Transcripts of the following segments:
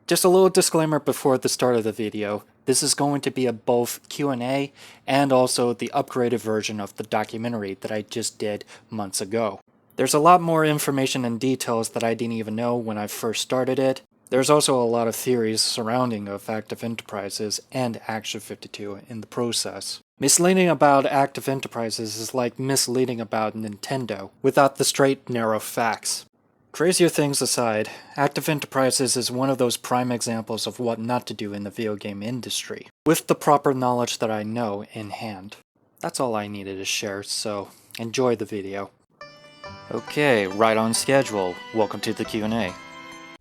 Just a little disclaimer before the start of the video. This is going to be a both Q&A and also the upgraded version of the documentary that I just did months ago. There's a lot more information and details that I didn't even know when I first started it. There's also a lot of theories surrounding of Active Enterprises and Action 52 in the process. Misleading about Active Enterprises is like misleading about Nintendo, without the straight, narrow facts. Crazier things aside, Active Enterprises is one of those prime examples of what not to do in the video game industry, with the proper knowledge that I know in hand. That's all I needed to share, so enjoy the video. Okay, right on schedule. Welcome to the Q&A.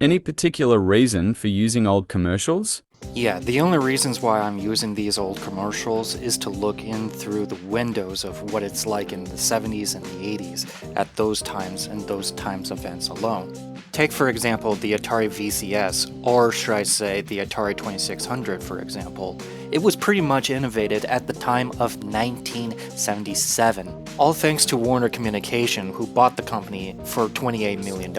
Any particular reason for using old commercials? Yeah, the only reasons why I'm using these old commercials is to look in through the windows of what it's like in the 70s and the 80s at those times and those times events alone. Take for example the Atari VCS, or should I say the Atari 2600 for example. It was pretty much innovated at the time of 1977, all thanks to Warner Communication, who bought the company for $28 million.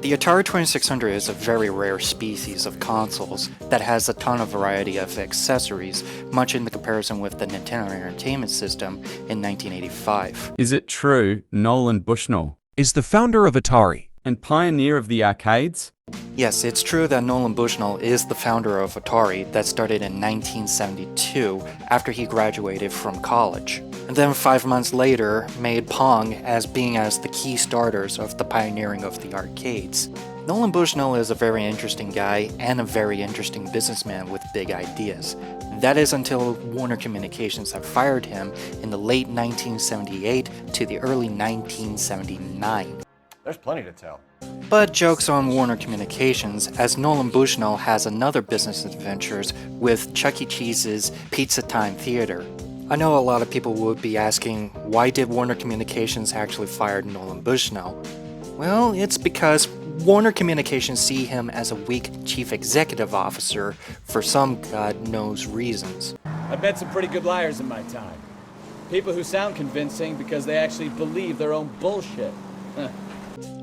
The Atari 2600 is a very rare species of consoles that has a ton of variety of accessories, much in the comparison with the Nintendo Entertainment System in 1985. Is it true Nolan Bushnell is the founder of Atari and pioneer of the arcades? Yes, it's true that Nolan Bushnell is the founder of Atari that started in 1972 after he graduated from college, and then 5 months later made Pong as being as the key starters of the pioneering of the arcades. Nolan Bushnell is a very interesting guy and a very interesting businessman with big ideas. That is until Warner Communications have fired him in the late 1978 to the early 1979. There's plenty to tell. But jokes on Warner Communications, as Nolan Bushnell has another business adventures with Chuck E. Cheese's Pizza Time Theater. I know a lot of people would be asking, why did Warner Communications actually fire Nolan Bushnell? Well, it's because Warner Communications see him as a weak chief executive officer for some God knows reasons. I've met some pretty good liars in my time. People who sound convincing because they actually believe their own bullshit.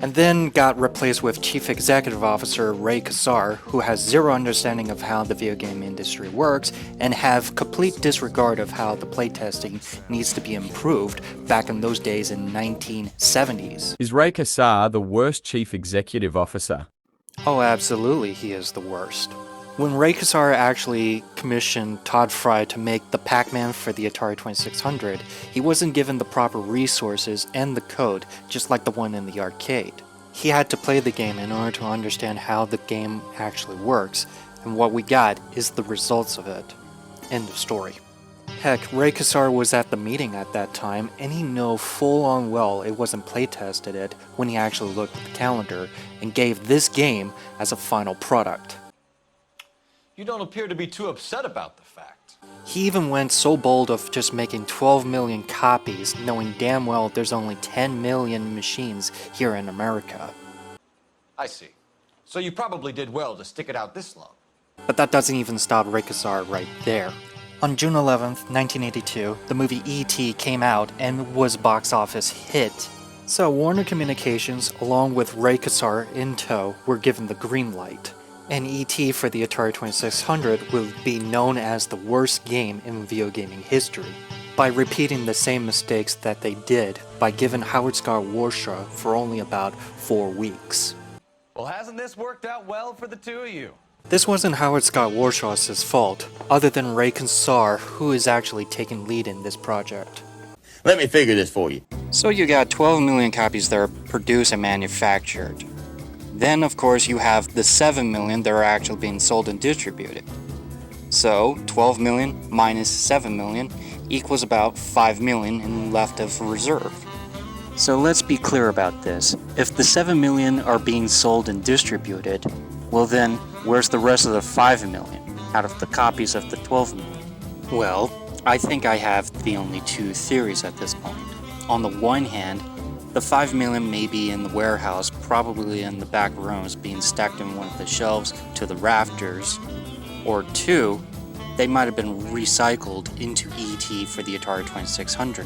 And then got replaced with Chief Executive Officer Ray Kassar, who has zero understanding of how the video game industry works and have complete disregard of how the playtesting needs to be improved back in those days in 1970s. Is Ray Kassar the worst chief executive officer? Oh, absolutely, he is the worst. When Ray Kassar actually commissioned Todd Fry to make the Pac-Man for the Atari 2600, he wasn't given the proper resources and the code, just like the one in the arcade. He had to play the game in order to understand how the game actually works, and what we got is the results of it. End of story. Heck, Ray Kassar was at the meeting at that time, and he knew full on well it wasn't playtested it when he actually looked at the calendar and gave this game as a final product. You don't appear to be too upset about the fact. He even went so bold of just making 12 million copies, knowing damn well there's only 10 million machines here in America. I see. So you probably did well to stick it out this long. But that doesn't even stop Ray Kassar right there. On June 11th, 1982, the movie E.T. came out and was a box office hit. So Warner Communications, along with Ray Kassar in tow, were given the green light. And E.T. for the Atari 2600 will be known as the worst game in video gaming history, by repeating the same mistakes that they did by giving Howard Scott Warshaw for only about 4 weeks. Well, hasn't this worked out well for the two of you? This wasn't Howard Scott Warshaw's fault, other than Ray Kassar, who is actually taking lead in this project. Let me figure this for you. So you got 12 million copies that are produced and manufactured. Then, of course, you have the 7 million that are actually being sold and distributed. So, 12 million minus 7 million equals about 5 million in left of reserve. So let's be clear about this. If the 7 million are being sold and distributed, well then, where's the rest of the 5 million out of the copies of the 12 million? Well, I think I have the only two theories at this point. On the one hand, the 5 million may be in the warehouse, probably in the back rooms, being stacked in one of the shelves to the rafters. Or 2, they might have been recycled into ET for the Atari 2600.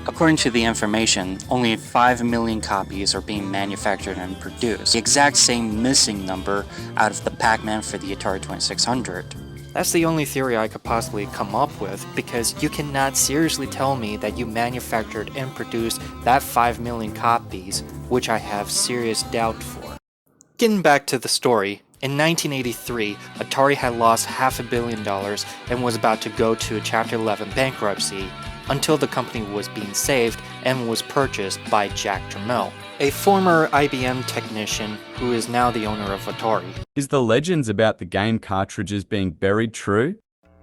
According to the information, only 5 million copies are being manufactured and produced, the exact same missing number out of the Pac-Man for the Atari 2600. That's the only theory I could possibly come up with, because you cannot seriously tell me that you manufactured and produced that 5 million copies, which I have serious doubt for. Getting back to the story, in 1983, Atari had lost $500 million and was about to go to Chapter 11 bankruptcy until the company was being saved and was purchased by Jack Tramiel, a former IBM technician who is now the owner of Atari. Is the legends about the game cartridges being buried true?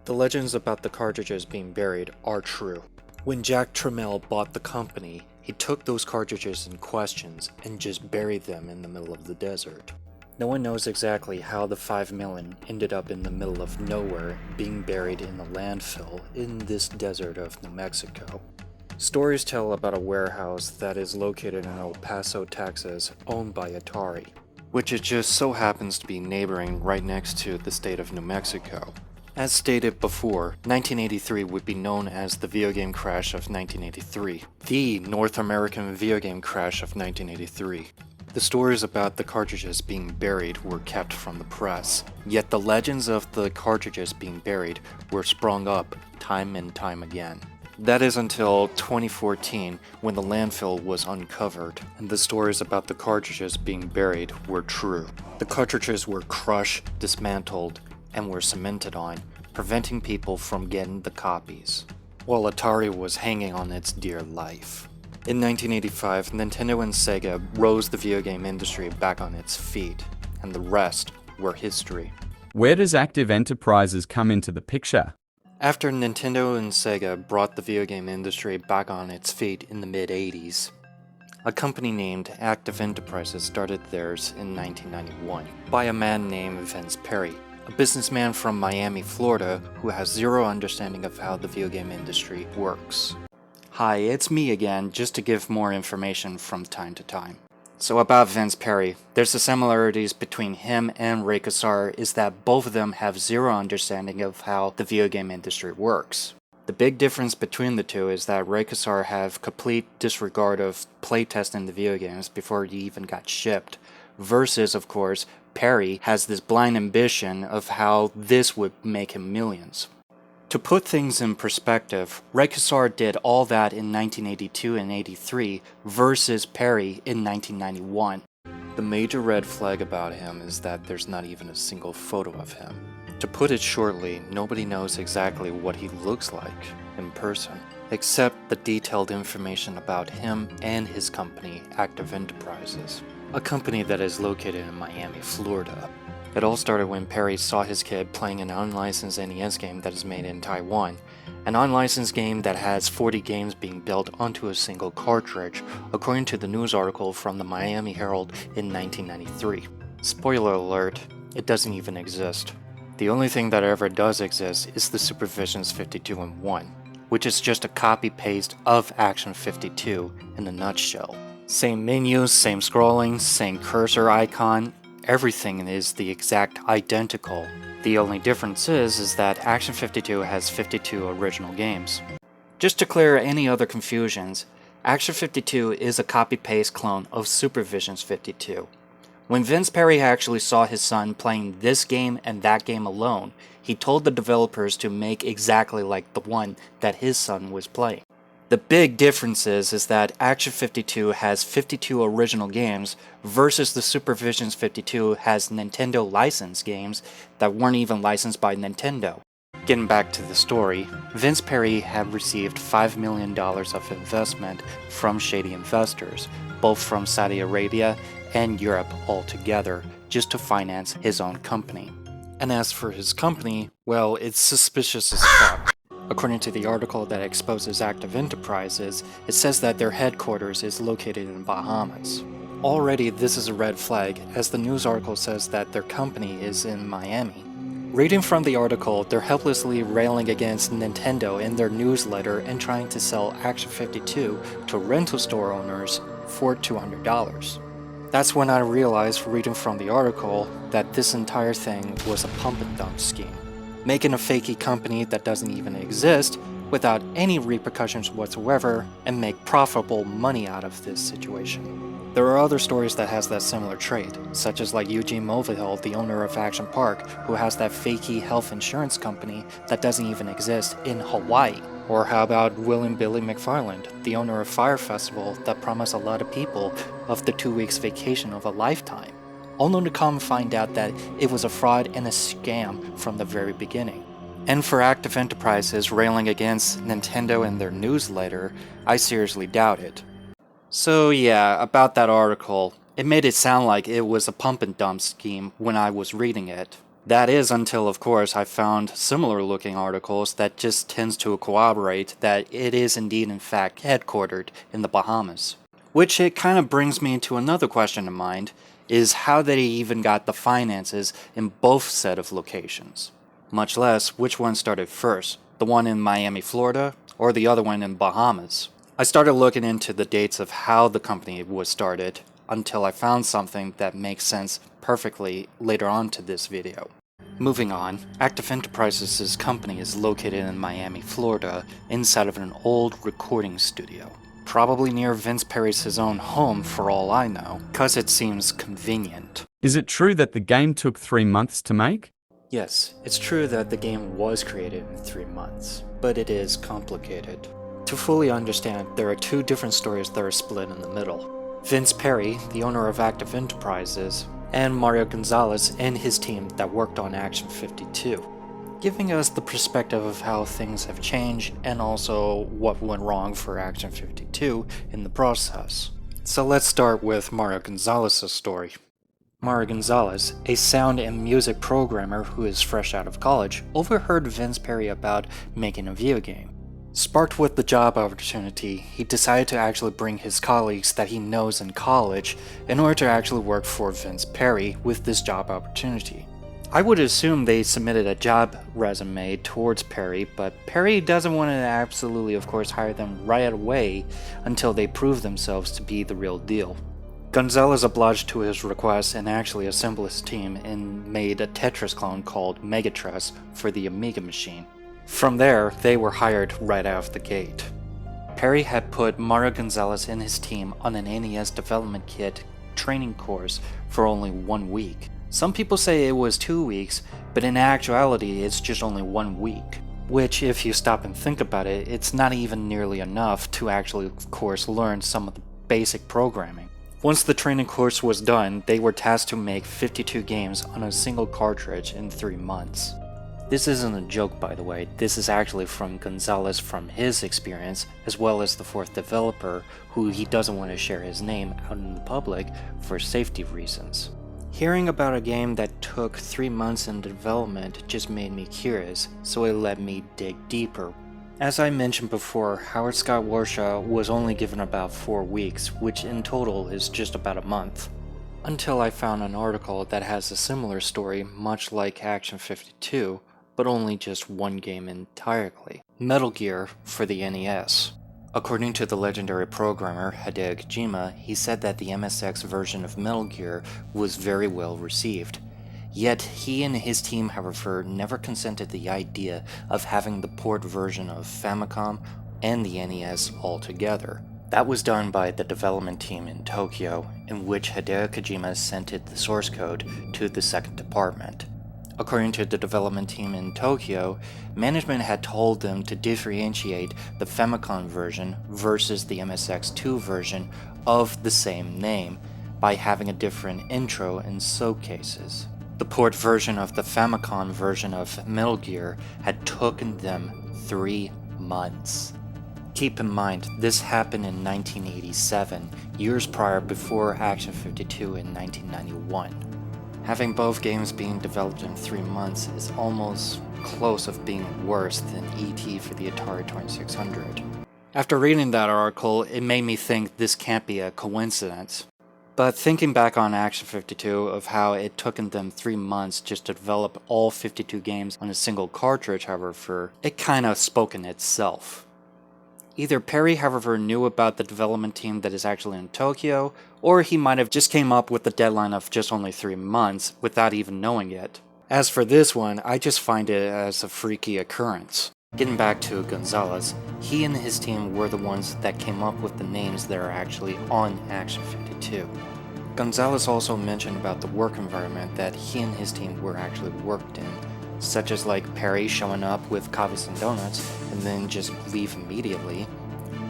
The legends about the cartridges being buried are true. When Jack Tramiel bought the company, he took those cartridges in questions and just buried them in the middle of the desert. No one knows exactly how the 5 million ended up in the middle of nowhere, being buried in a landfill in this desert of New Mexico. Stories tell about a warehouse that is located in El Paso, Texas, owned by Atari, which it just so happens to be neighboring right next to the state of New Mexico. As stated before, 1983 would be known as the video game crash of 1983, the North American video game crash of 1983. The stories about the cartridges being buried were kept from the press, yet the legends of the cartridges being buried were sprung up time and time again. That is until 2014, when the landfill was uncovered, and the stories about the cartridges being buried were true. The cartridges were crushed, dismantled, and were cemented on, preventing people from getting the copies, while Atari was hanging on its dear life. In 1985, Nintendo and Sega rose the video game industry back on its feet, and the rest were history. Where does Active Enterprises come into the picture? After Nintendo and Sega brought the video game industry back on its feet in the mid-80s, a company named Active Enterprises started theirs in 1991 by a man named Vince Perry, a businessman from Miami, Florida, who has zero understanding of how the video game industry works. Hi, it's me again, just to give more information from time to time. So about Vince Perry, there's the similarities between him and Ray Kassar is that both of them have zero understanding of how the video game industry works. The big difference between the two is that Ray Kassar have complete disregard of playtesting the video games before he even got shipped, versus, of course, Perry has this blind ambition of how this would make him millions. To put things in perspective, Ray Kassar did all that in 1982 and 83 versus Perry in 1991. The major red flag about him is that there's not even a single photo of him. To put it shortly, nobody knows exactly what he looks like in person, except the detailed information about him and his company, Active Enterprises, a company that is located in Miami, Florida. It all started when Perry saw his kid playing an unlicensed NES game that is made in Taiwan, an unlicensed game that has 40 games being built onto a single cartridge, according to the news article from the Miami Herald in 1993. Spoiler alert, it doesn't even exist. The only thing that ever does exist is the Supervisions 52 and 1, which is just a copy-paste of Action 52 in a nutshell. Same menus, same scrolling, same cursor icon, everything is the exact identical. The only difference is that Action 52 has 52 original games. Just to clear any other confusions, Action 52 is a copy-paste clone of Supervisions 52. When Vince Perry actually saw his son playing this game and that game alone, he told the developers to make exactly like the one that his son was playing. The big difference is that Action 52 has 52 original games versus the Supervisions 52 has Nintendo licensed games that weren't even licensed by Nintendo. Getting back to the story, Vince Perry had received $5 million of investment from shady investors, both from Saudi Arabia and Europe altogether, just to finance his own company. And as for his company, well, it's suspicious as fuck. According to the article that exposes Active Enterprises, it says that their headquarters is located in Bahamas. Already this is a red flag, as the news article says that their company is in Miami. Reading from the article, they're helplessly railing against Nintendo in their newsletter and trying to sell Action 52 to rental store owners for $200. That's when I realized, reading from the article, that this entire thing was a pump and dump scheme. Making a fakey company that doesn't even exist, without any repercussions whatsoever and make profitable money out of this situation. There are other stories that has that similar trait, such as like Eugene Mulvihill, the owner of Action Park, who has that fakey health insurance company that doesn't even exist in Hawaii. Or how about William Billy McFarland, the owner of Fire Festival that promised a lot of people of the 2 weeks vacation of a lifetime, only to come find out that it was a fraud and a scam from the very beginning. And for Active Enterprises railing against Nintendo and their newsletter, I seriously doubt it. So yeah, about that article, it made it sound like it was a pump and dump scheme when I was reading it. That is until, of course, I found similar looking articles that just tends to corroborate that it is indeed in fact headquartered in the Bahamas. Which it kind of brings me to another question in mind, is how they even got the finances in both set of locations. Much less which one started first, the one in Miami, Florida, or the other one in Bahamas. I started looking into the dates of how the company was started until I found something that makes sense perfectly later on to this video. Moving on, Active Enterprises' company is located in Miami, Florida, inside of an old recording studio. Probably near Vince Perry's own home for all I know, cause it seems convenient. Is it true that the game took 3 months to make? Yes, it's true that the game was created in 3 months, but it is complicated. To fully understand, there are two different stories that are split in the middle. Vince Perry, the owner of Active Enterprises, and Mario Gonzalez and his team that worked on Action 52, giving us the perspective of how things have changed and also what went wrong for Action 52 in the process. So let's start with Mario Gonzalez's story. Mario Gonzalez, a sound and music programmer who is fresh out of college, overheard Vince Perry about making a video game. Sparked with the job opportunity, he decided to actually bring his colleagues that he knows in college in order to actually work for Vince Perry with this job opportunity. I would assume they submitted a job resume towards Perry, but Perry doesn't want to absolutely, of course, hire them right away until they prove themselves to be the real deal. Gonzalez obliged to his request and actually assembled his team and made a Tetris clone called Megatress for the Amiga machine. From there, they were hired right out of the gate. Perry had put Mario Gonzalez and his team on an NES development kit training course for only 1 week. Some people say it was 2 weeks, but in actuality it's just only 1 week. Which, if you stop and think about it, it's not even nearly enough to actually, of course, learn some of the basic programming. Once the training course was done, they were tasked to make 52 games on a single cartridge in 3 months. This isn't a joke, by the way. This is actually from Gonzalez from his experience, as well as the fourth developer, who he doesn't want to share his name out in the public for safety reasons. Hearing about a game that took 3 months in development just made me curious, so it let me dig deeper. As I mentioned before, Howard Scott Warshaw was only given about 4 weeks, which in total is just about a month. Until I found an article that has a similar story, much like Action 52, but only just one game entirely, Metal Gear for the NES. According to the legendary programmer Hideo Kojima, he said that the MSX version of Metal Gear was very well received. Yet he and his team, however, never consented to the idea of having the port version of Famicom and the NES altogether. That was done by the development team in Tokyo, in which Hideo Kojima sent it the source code to the second department. According to the development team in Tokyo, management had told them to differentiate the Famicom version versus the MSX2 version of the same name by having a different intro and showcases. The port version of the Famicom version of Metal Gear had taken them 3 months. Keep in mind, this happened in 1987, years prior before Action 52 in 1991. Having both games being developed in 3 months is almost close of being worse than E.T. for the Atari 2600. After reading that article, it made me think this can't be a coincidence. But thinking back on Action 52 of how it took them 3 months just to develop all 52 games on a single cartridge, however, it kinda spoke in itself. Either Perry, however, knew about the development team that is actually in Tokyo, or he might have just came up with the deadline of just only 3 months without even knowing it. As for this one, I just find it as a freaky occurrence. Getting back to Gonzalez, he and his team were the ones that came up with the names that are actually on Action 52. Gonzalez also mentioned about the work environment that he and his team were actually worked in, such as like Perry showing up with coffees and donuts and then just leave immediately,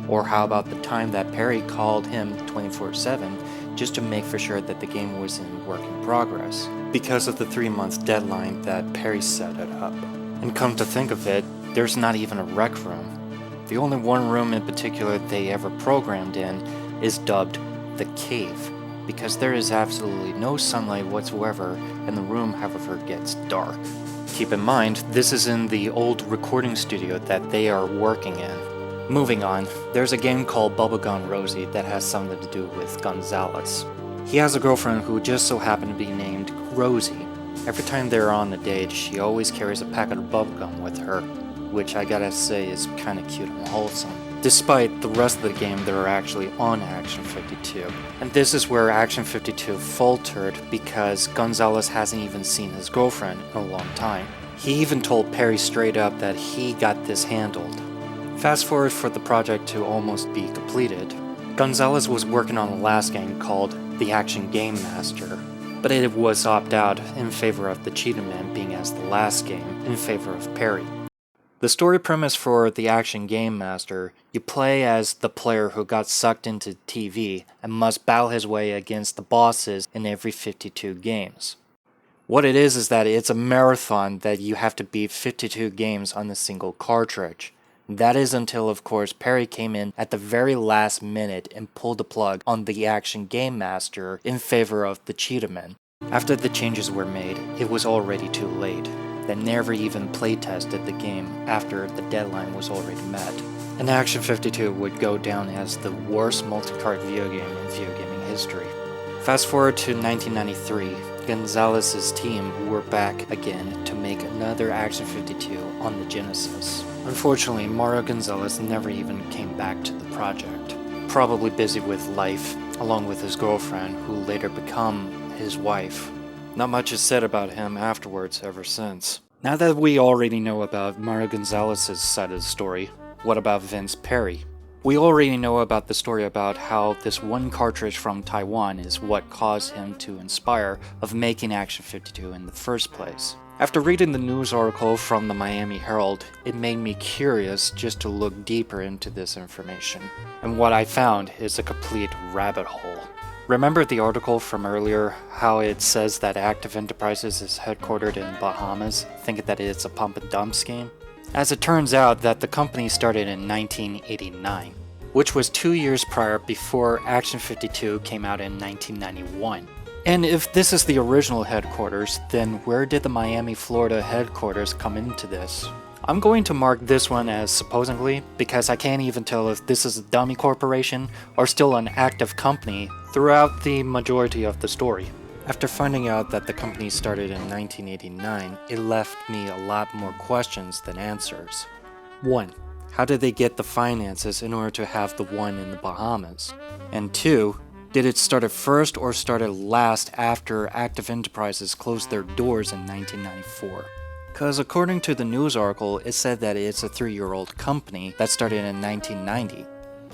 or how about the time that Perry called him 24/7 just to make for sure that the game was in work in progress, because of the 3-month deadline that Perry set it up. And come to think of it, there's not even a rec room. The only one room in particular they ever programmed in is dubbed the Cave, because there is absolutely no sunlight whatsoever and the room, however, gets dark. Keep in mind, this is in the old recording studio that they are working in. Moving on, there's a game called Bubblegum Rosie that has something to do with Gonzalez. He has a girlfriend who just so happened to be named Rosie. Every time they're on a date, she always carries a packet of bubblegum with her, which I gotta say is kinda cute and wholesome, despite the rest of the game that are actually on Action 52. And this is where Action 52 faltered because Gonzalez hasn't even seen his girlfriend in a long time. He even told Perry straight up that he got this handled. Fast forward for the project to almost be completed. Gonzalez was working on the last game called The Action Game Master, but it was opted out in favor of the Cheetah Man being as the last game in favor of Perry. The story premise for The Action Game Master, you play as the player who got sucked into TV and must battle his way against the bosses in every 52 games. What it is that it's a marathon that you have to beat 52 games on a single cartridge. That is until, of course, Perry came in at the very last minute and pulled the plug on the Action Game Master in favor of the Cheetah Man. After the changes were made, it was already too late. They never even playtested the game after the deadline was already met. And Action 52 would go down as the worst multi-card video game in video gaming history. Fast forward to 1993, Gonzalez's team were back again to make another Action 52 on the Genesis. Unfortunately, Mario Gonzalez never even came back to the project, probably busy with life, along with his girlfriend, who later became his wife. Not much is said about him afterwards ever since. Now that we already know about Mario Gonzalez's side of the story, what about Vince Perry? We already know about the story about how this one cartridge from Taiwan is what caused him to inspire of making Action 52 in the first place. After reading the news article from the Miami Herald, it made me curious just to look deeper into this information. And what I found is a complete rabbit hole. Remember the article from earlier, how it says that Active Enterprises is headquartered in Bahamas, thinking that it's a pump and dump scheme? As it turns out that the company started in 1989, which was 2 years prior before Action 52 came out in 1991. And if this is the original headquarters, then where did the Miami, Florida headquarters come into this? I'm going to mark this one as supposedly, because I can't even tell if this is a dummy corporation or still an active company throughout the majority of the story. After finding out that the company started in 1989, it left me a lot more questions than answers. 1. How did they get the finances in order to have the one in the Bahamas? And 2. Did it start first or started last after Active Enterprises closed their doors in 1994? Because according to the news article, it said that it's a 3-year-old company that started in 1990.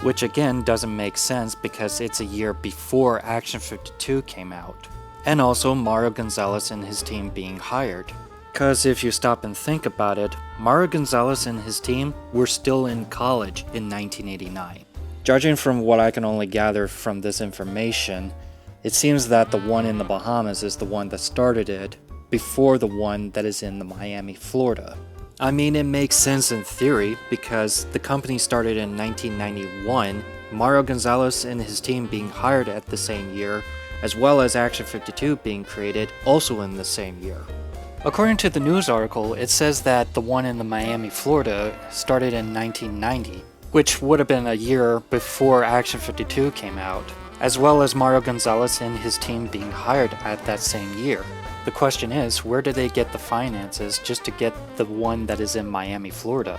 Which again doesn't make sense because it's a year before Action 52 came out. And also Mario Gonzalez and his team being hired. Because if you stop and think about it, Mario Gonzalez and his team were still in college in 1989. Judging from what I can only gather from this information, it seems that the one in the Bahamas is the one that started it before the one that is in the Miami, Florida. I mean, it makes sense in theory because the company started in 1991, Mario Gonzalez and his team being hired at the same year, as well as Action 52 being created also in the same year. According to the news article, it says that the one in the Miami, Florida started in 1990, which would have been a year before Action 52 came out, as well as Mario Gonzalez and his team being hired at that same year. The question is, where did they get the finances just to get the one that is in Miami, Florida?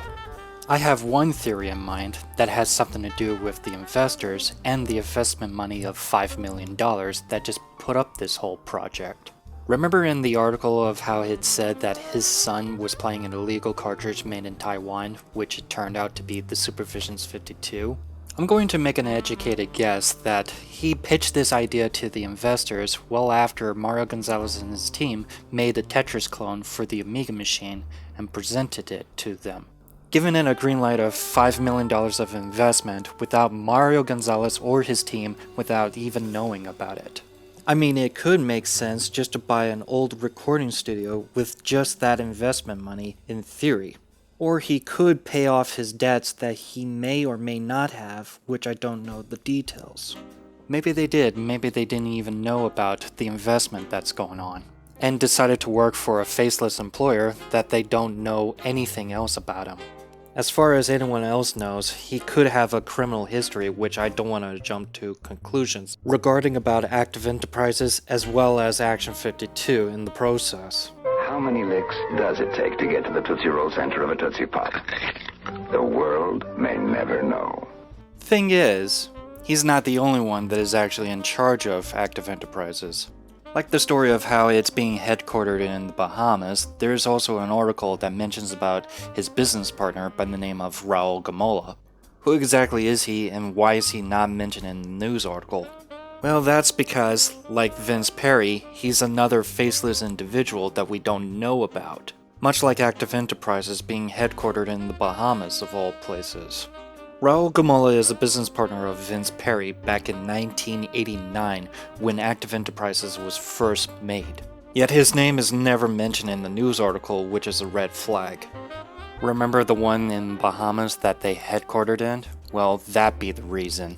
I have one theory in mind that has something to do with the investors and the investment money of $5 million that just put up this whole project. Remember in the article of how it said that his son was playing an illegal cartridge made in Taiwan, which it turned out to be the Supervisions 52? I'm going to make an educated guess that he pitched this idea to the investors well after Mario Gonzalez and his team made a Tetris clone for the Amiga machine and presented it to them, giving it a green light of $5 million of investment without Mario Gonzalez or his team without even knowing about it. I mean, it could make sense just to buy an old recording studio with just that investment money in theory. Or he could pay off his debts that he may or may not have, which I don't know the details. Maybe they did, maybe they didn't even know about the investment that's going on, and decided to work for a faceless employer that they don't know anything else about him. As far as anyone else knows, he could have a criminal history, which I don't want to jump to conclusions regarding about Active Enterprises as well as Action 52 in the process. How many licks does it take to get to the Tootsie Roll center of a Tootsie Pop? The world may never know. Thing is, he's not the only one that is actually in charge of Active Enterprises. Like the story of how it's being headquartered in the Bahamas, there's also an article that mentions about his business partner by the name of Raul Gamola. Who exactly is he and why is he not mentioned in the news article? Well, that's because, like Vince Perry, he's another faceless individual that we don't know about. Much like Active Enterprises being headquartered in the Bahamas of all places. Raul Gamola is a business partner of Vince Perry back in 1989 when Active Enterprises was first made. Yet his name is never mentioned in the news article, which is a red flag. Remember the one in Bahamas that they headquartered in? Well, that be the reason.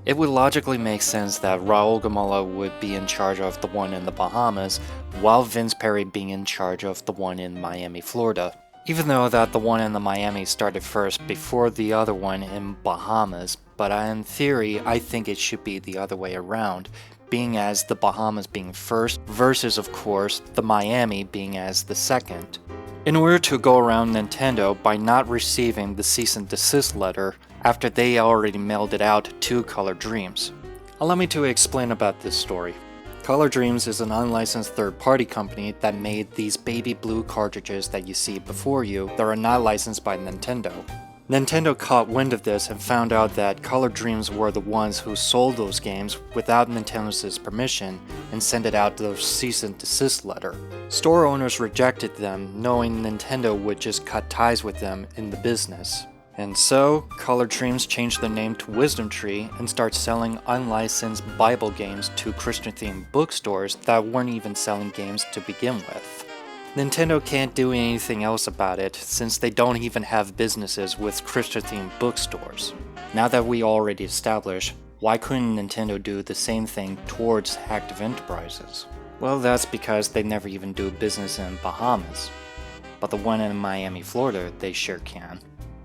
It would logically make sense that Raul Gamola would be in charge of the one in the Bahamas, while Vince Perry being in charge of the one in Miami, Florida. Even though that the one in the Miami started first before the other one in Bahamas, but in theory I think it should be the other way around, being as the Bahamas being first versus of course the Miami being as the second. In order to go around Nintendo by not receiving the cease and desist letter after they already mailed it out to Color Dreams. Allow me to explain about this story. Color Dreams is an unlicensed third-party company that made these baby blue cartridges that you see before you that are not licensed by Nintendo. Nintendo caught wind of this and found out that Color Dreams were the ones who sold those games without Nintendo's permission and sent it out the cease and desist letter. Store owners rejected them, knowing Nintendo would just cut ties with them in the business. And so, Color Dreams changed their name to Wisdom Tree and started selling unlicensed Bible games to Christian-themed bookstores that weren't even selling games to begin with. Nintendo can't do anything else about it since they don't even have businesses with Christian-themed bookstores. Now that we already established, why couldn't Nintendo do the same thing towards Active Enterprises? Well, that's because they never even do business in Bahamas. But the one in Miami, Florida, they sure can.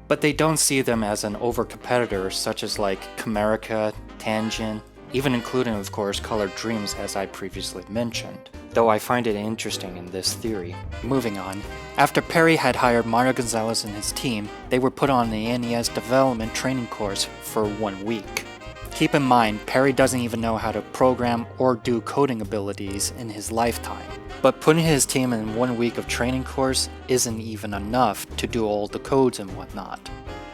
But they don't see them as an over-competitor such as like Camerica, Tangent, even including of course Color Dreams as I previously mentioned. Though I find it interesting in this theory. Moving on. After Perry had hired Mario Gonzalez and his team, they were put on the NES development training course for 1 week. Keep in mind, Perry doesn't even know how to program or do coding abilities in his lifetime. But putting his team in 1 week of training course isn't even enough to do all the codes and whatnot.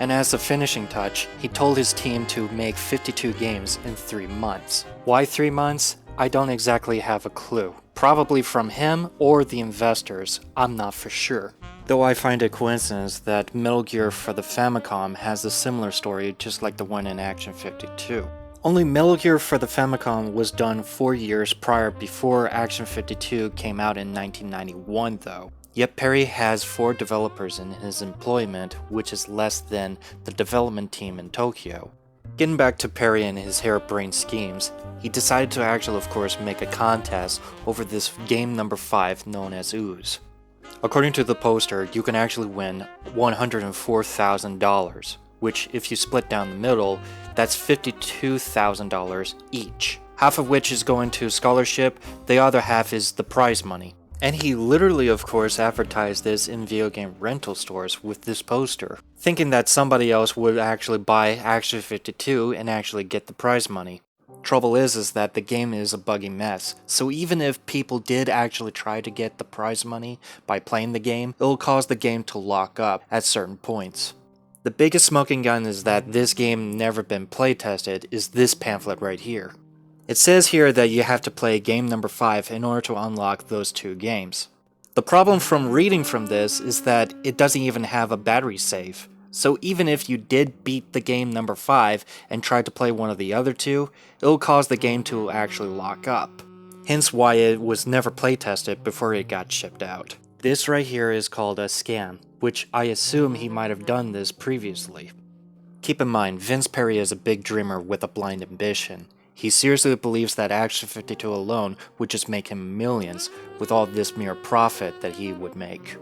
And as a finishing touch, he told his team to make 52 games in 3 months. Why 3 months? I don't exactly have a clue. Probably from him or the investors, I'm not for sure. Though I find it coincidence that Metal Gear for the Famicom has a similar story just like the one in Action 52. Only Metal Gear for the Famicom was done 4 years prior before Action 52 came out in 1991 though. Yet Perry has 4 developers in his employment, which is less than the development team in Tokyo. Getting back to Perry and his harebrained schemes, he decided to actually of course make a contest over this game number 5 known as Ooze. According to the poster, you can actually win $104,000, which if you split down the middle, that's $52,000 each. Half of which is going to scholarship, the other half is the prize money. And he literally of course advertised this in video game rental stores with this poster, thinking that somebody else would actually buy Action 52 and actually get the prize money. Trouble is that the game is a buggy mess, so even if people did actually try to get the prize money by playing the game, it'll cause the game to lock up at certain points. The biggest smoking gun is that this game never been playtested is this pamphlet right here. It says here that you have to play game number 5 in order to unlock those 2 games. The problem from reading from this is that it doesn't even have a battery save. So even if you did beat the game number 5 and tried to play one of the other 2, it'll cause the game to actually lock up. Hence why it was never playtested before it got shipped out. This right here is called a scan, which I assume he might have done this previously. Keep in mind, Vince Perry is a big dreamer with a blind ambition. He seriously believes that Action 52 alone would just make him millions with all this mere profit that he would make.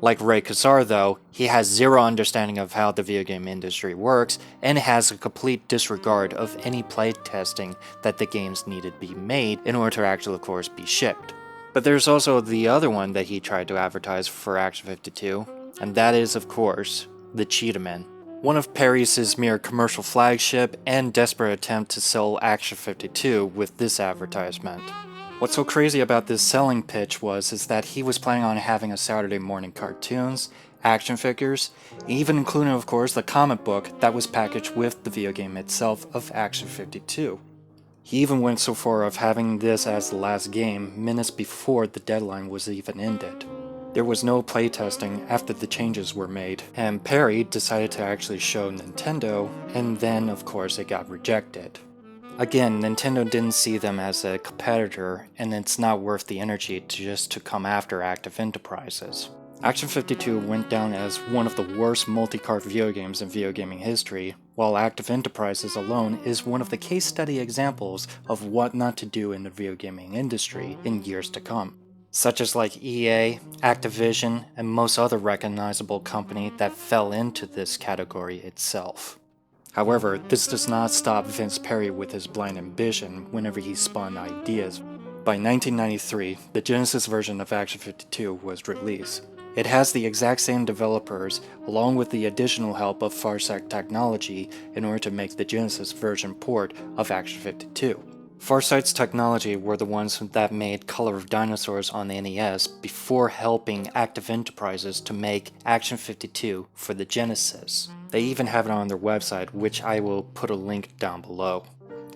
Like Ray Kassar though, he has zero understanding of how the video game industry works and has a complete disregard of any playtesting that the games needed to be made in order to actually of course be shipped. But there's also the other one that he tried to advertise for Action 52, and that is of course the Cheetah-Man. One of Perry's mere commercial flagship and desperate attempt to sell Action 52 with this advertisement. What's so crazy about this selling pitch is that he was planning on having a Saturday morning cartoons, action figures, even including of course the comic book that was packaged with the video game itself of Action 52. He even went so far of having this as the last game minutes before the deadline was even ended. There was no playtesting after the changes were made, and Perry decided to actually show Nintendo, and then of course it got rejected. Again, Nintendo didn't see them as a competitor, and it's not worth the energy to come after Active Enterprises. Action 52 went down as one of the worst multi-cart video games in video gaming history, while Active Enterprises alone is one of the case study examples of what not to do in the video gaming industry in years to come, such as like EA, Activision, and most other recognizable company that fell into this category itself. However, this does not stop Vince Perry with his blind ambition whenever he spun ideas. By 1993, the Genesis version of Action 52 was released. It has the exact same developers, along with the additional help of Farsight technology in order to make the Genesis version port of Action 52. Farsight's technology were the ones that made Color of Dinosaurs on the NES before helping Active Enterprises to make Action 52 for the Genesis. They even have it on their website, which I will put a link down below.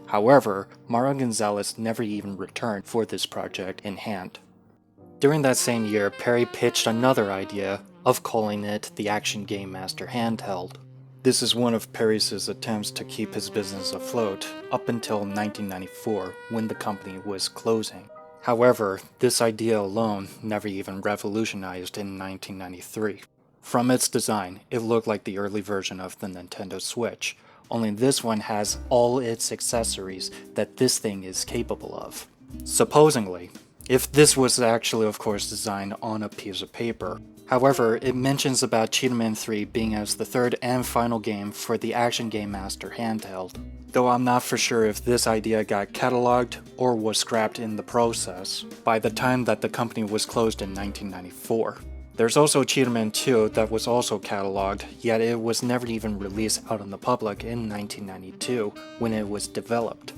However, Mario Gonzalez never even returned for this project in hand. During that same year, Perry pitched another idea of calling it the Action Game Master Handheld. This is one of Perry's attempts to keep his business afloat up until 1994 when the company was closing. However, this idea alone never even revolutionized in 1993. From its design, it looked like the early version of the Nintendo Switch, only this one has all its accessories that this thing is capable of. Supposedly, if this was actually of course designed on a piece of paper. However, it mentions about Cheetah-Man 3 being as the third and final game for the Action Game Master handheld, though I'm not for sure if this idea got cataloged or was scrapped in the process by the time that the company was closed in 1994. There's also Cheetah-Man 2 that was also cataloged, yet it was never even released out in the public in 1992 when it was developed.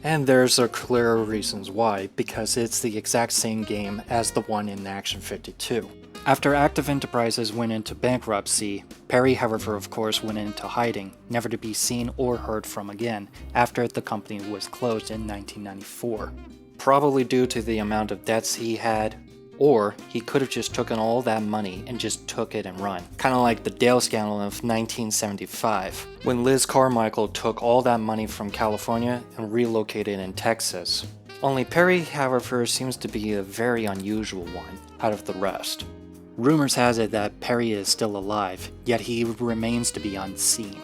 And there's a clear reasons why, because it's the exact same game as the one in Action 52. After Active Enterprises went into bankruptcy, Perry, however, of course, went into hiding, never to be seen or heard from again after the company was closed in 1994. Probably due to the amount of debts he had, or he could have just taken all that money and just took it and run. Kinda like the Dale scandal of 1975, when Liz Carmichael took all that money from California and relocated in Texas. Only Perry, however, seems to be a very unusual one out of the rest. Rumors has it that Perry is still alive, yet he remains to be unseen.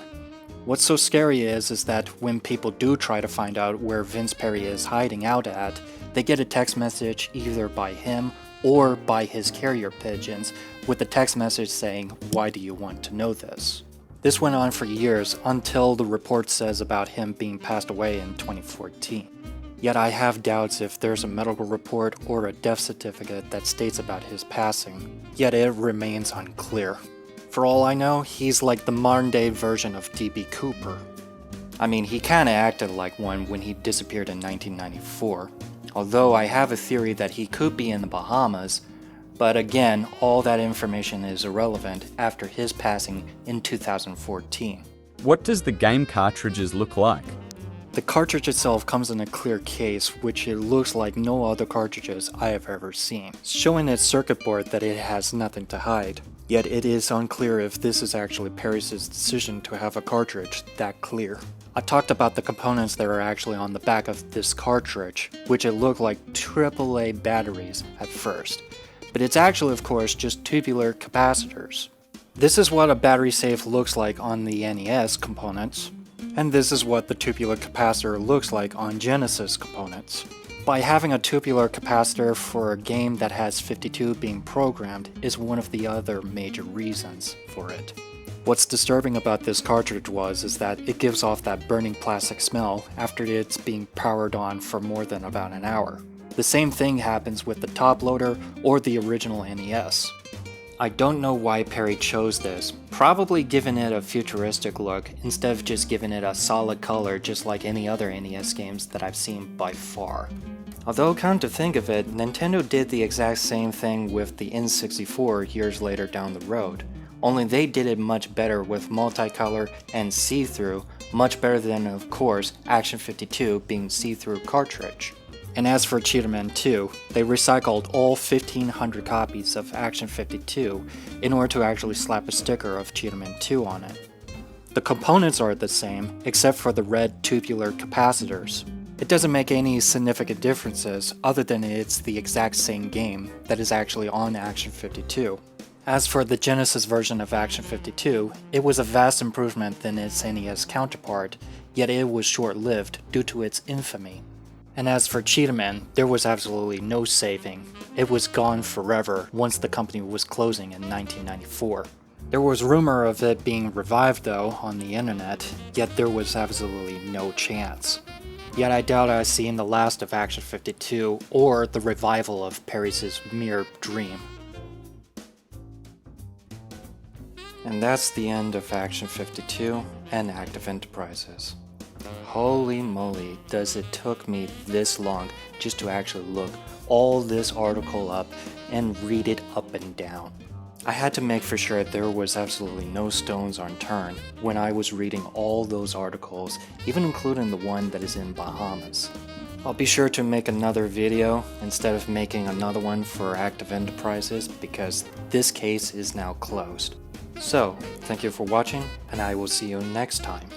What's so scary is that when people do try to find out where Vince Perry is hiding out at, they get a text message either by him or by his carrier pigeons with a text message saying, "Why do you want to know this?" This went on for years until the report says about him being passed away in 2014. Yet I have doubts if there's a medical report or a death certificate that states about his passing, yet it remains unclear. For all I know, he's like the modern day version of D.B. Cooper. I mean, he kinda acted like one when he disappeared in 1994, although I have a theory that he could be in the Bahamas, but again, all that information is irrelevant after his passing in 2014. What does the game cartridges look like? The cartridge itself comes in a clear case, which it looks like no other cartridges I have ever seen, showing its circuit board that it has nothing to hide. Yet it is unclear if this is actually Paris' decision to have a cartridge that clear. I talked about the components that are actually on the back of this cartridge, which it looked like AAA batteries at first, but it's actually of course just tubular capacitors. This is what a battery safe looks like on the NES components, and this is what the tubular capacitor looks like on Genesis components. By having a tubular capacitor for a game that has 52 being programmed is one of the other major reasons for it. What's disturbing about this cartridge is that it gives off that burning plastic smell after it's being powered on for more than about an hour. The same thing happens with the top loader or the original NES. I don't know why Perry chose this, probably giving it a futuristic look instead of just giving it a solid color just like any other NES games that I've seen by far. Although come to think of it, Nintendo did the exact same thing with the N64 years later down the road, only they did it much better with multicolor and see-through, much better than of course Action 52 being see-through cartridge. And as for Cheetah 2, they recycled all 1500 copies of Action 52 in order to actually slap a sticker of Cheetah 2 on it. The components are the same, except for the red tubular capacitors. It doesn't make any significant differences other than it's the exact same game that is actually on Action 52. As for the Genesis version of Action 52, it was a vast improvement than its NES counterpart, yet it was short-lived due to its infamy. And as for Cheetah Man, there was absolutely no saving. It was gone forever once the company was closing in 1994. There was rumor of it being revived though on the internet, yet there was absolutely no chance. Yet I doubt I've seen the last of Action 52 or the revival of Perry's mere dream. And that's the end of Action 52 and Active Enterprises. Holy moly, does it took me this long just to actually look all this article up and read it up and down. I had to make for sure there was absolutely no stones unturned when I was reading all those articles, even including the one that is in Bahamas. I'll be sure to make another video instead of making another one for Active Enterprises because this case is now closed. So, thank you for watching, and I will see you next time.